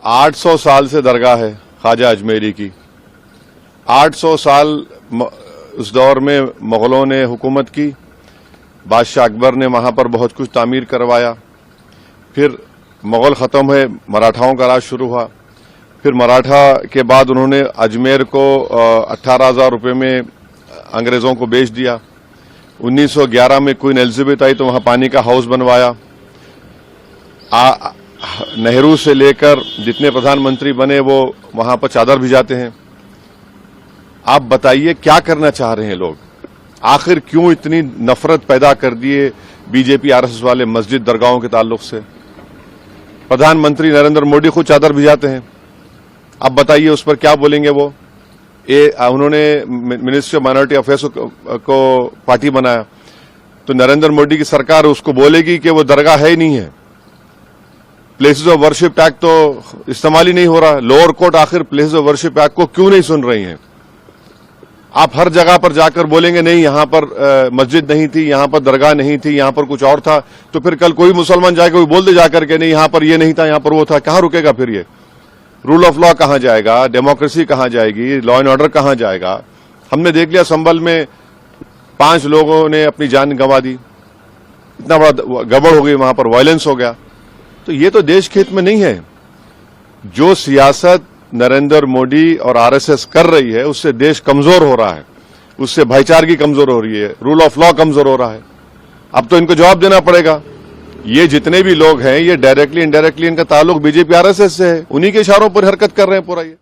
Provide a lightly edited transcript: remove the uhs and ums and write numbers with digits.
800 साल से दरगाह है ख्वाजा अजमेरी की। 800 साल उस दौर में मुगलों ने हुकूमत की, बादशाह अकबर ने वहां पर बहुत कुछ तामीर करवाया। फिर मुगल खत्म हुए, मराठाओं का राज शुरू हुआ। फिर मराठा के बाद उन्होंने अजमेर को 18,000 रुपये में अंग्रेजों को बेच दिया। 1911 में क्वीन एलिजाबेथ आई तो वहां पानी का हाउस बनवाया। नेहरू से लेकर जितने प्रधानमंत्री बने वो वहां पर चादर भिजाते हैं। आप बताइए क्या करना चाह रहे हैं लोग? आखिर क्यों इतनी नफरत पैदा कर दिए बीजेपी आरएसएस वाले मस्जिद दरगाहों के ताल्लुक से? प्रधानमंत्री नरेंद्र मोदी खुद चादर भिजाते हैं। अब बताइए उस पर क्या बोलेंगे वो? उन्होंने मिनिस्ट्री ऑफ माइनॉरिटी अफेयर्स को पार्टी बनाया तो नरेंद्र मोदी की सरकार उसको बोलेगी कि वो दरगाह है ही नहीं है। प्लेसेस ऑफ वर्शिप एक्ट तो इस्तेमाल ही नहीं हो रहा। लोअर कोर्ट आखिर प्लेसेस ऑफ वर्शिप एक्ट को क्यों नहीं सुन रही हैं? आप हर जगह पर जाकर बोलेंगे नहीं यहां पर मस्जिद नहीं थी, यहां पर दरगाह नहीं थी, यहां पर कुछ और था, तो फिर कल कोई मुसलमान जाएगा, कोई बोल दे जाकर के नहीं यहां पर ये नहीं था, यहां पर वो था। कहां रुकेगा फिर ये? रूल ऑफ लॉ कहां जाएगा? डेमोक्रेसी कहां जाएगी? लॉ एंड ऑर्डर कहां जाएगा? हमने देख लिया संभल में 5 लोगों ने अपनी जान गंवा दी। इतना बड़ा गड़बड़ हो गई, वहां पर वायलेंस हो गया। तो ये तो देश के हित में नहीं है। जो सियासत नरेंद्र मोदी और आरएसएस कर रही है उससे देश कमजोर हो रहा है, उससे भाईचारगी कमजोर हो रही है, रूल ऑफ लॉ कमजोर हो रहा है। अब तो इनको जवाब देना पड़ेगा। ये जितने भी लोग हैं ये डायरेक्टली इनडायरेक्टली इनका ताल्लुक बीजेपी आरएसएस से है, उन्हीं के इशारों पर हरकत कर रहे हैं पूरा ये।